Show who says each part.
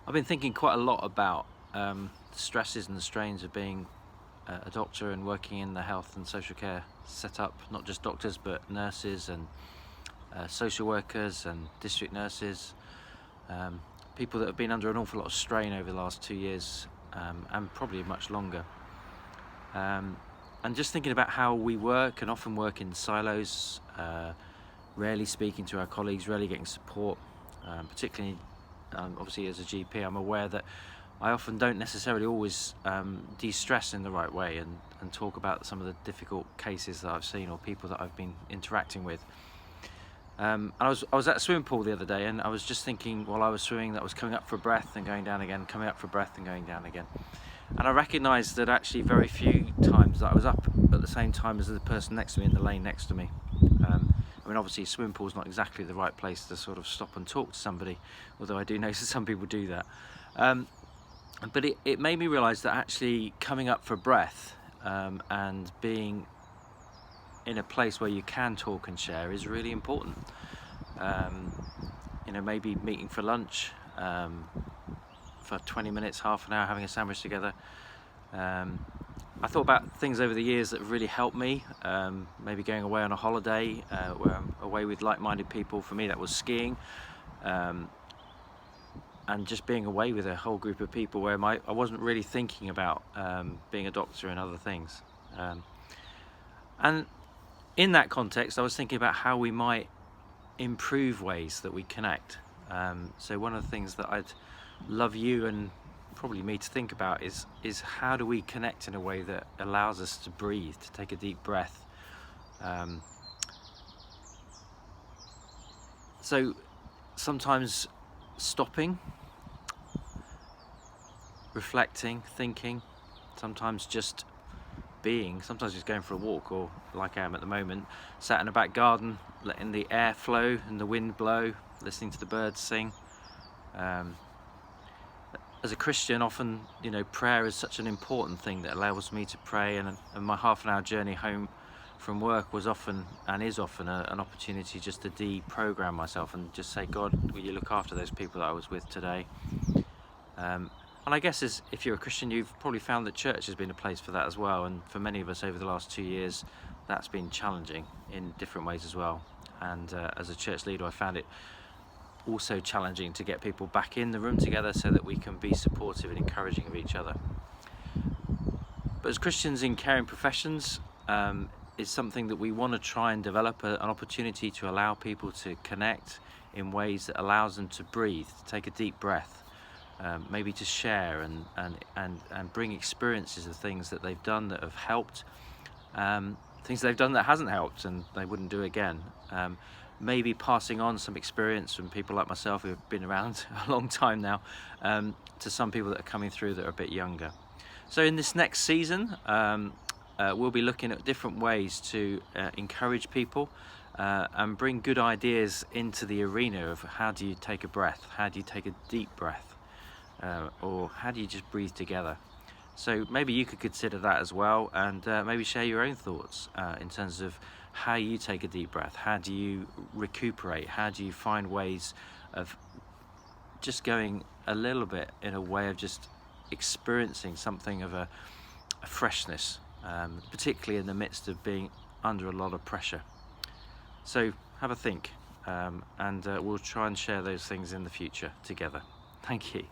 Speaker 1: I've been thinking quite a lot about the stresses and the strains of being a doctor and working in the health and social care setup, not just doctors but nurses and social workers and district nurses, people that have been under an awful lot of strain over the last 2 years, and probably much longer. And just thinking about how we work and often work in silos, rarely speaking to our colleagues, rarely getting support, particularly obviously as a GP. I'm aware that I often don't necessarily always de-stress in the right way and talk about some of the difficult cases that I've seen or people that I've been interacting with. And I was at a swimming pool the other day, and I was just thinking while I was swimming that I was coming up for a breath and going down again, coming up for a breath and going down again. And I recognised that actually very few times that I was up at the same time as the person next to me in the lane next to me. I mean, obviously a swimming pool is not exactly the right place to sort of stop and talk to somebody, although I do notice some people do that. But it made me realise that actually coming up for breath and being in a place where you can talk and share is really important. Maybe meeting for lunch for 20 minutes, half an hour, having a sandwich together. I thought about things over the years that have really helped me, maybe going away on a holiday where I'm away with like-minded people. For me that was skiing, and just being away with a whole group of people where I wasn't really thinking about being a doctor and other things. And in that context I was thinking about how we might improve ways that we connect. So one of the things that I'd love you and probably me to think about is how do we connect in a way that allows us to breathe, to take a deep breath. So sometimes stopping, reflecting, thinking, sometimes just being, sometimes just going for a walk, or like I am at the moment, sat in a back garden, letting the air flow and the wind blow, listening to the birds sing. As a Christian, often, prayer is such an important thing that allows me to pray, and my half an hour journey home from work was often, and is often, an opportunity just to deprogram myself and just say, God, will you look after those people that I was with today? And I guess if you're a Christian, you've probably found that church has been a place for that as well, and for many of us over the last 2 years, that's been challenging in different ways as well. And as a church leader, I found it also challenging to get people back in the room together so that we can be supportive and encouraging of each other. But as Christians in caring professions, it's something that we want to try and develop an opportunity to allow people to connect in ways that allows them to breathe, to take a deep breath, maybe to share and bring experiences of things that they've done that have helped, things they've done that hasn't helped and they wouldn't do again. Maybe passing on some experience from people like myself who have been around a long time now, to some people that are coming through that are a bit younger. So in this next season, we'll be looking at different ways to encourage people and bring good ideas into the arena of how do you take a breath, how do you take a deep breath, or how do you just breathe together. So maybe you could consider that as well, and maybe share your own thoughts in terms of how you take a deep breath, how do you recuperate, how do you find ways of just going a little bit in a way of just experiencing something of a freshness, particularly in the midst of being under a lot of pressure. So have a think, and we'll try and share those things in the future together. Thank you.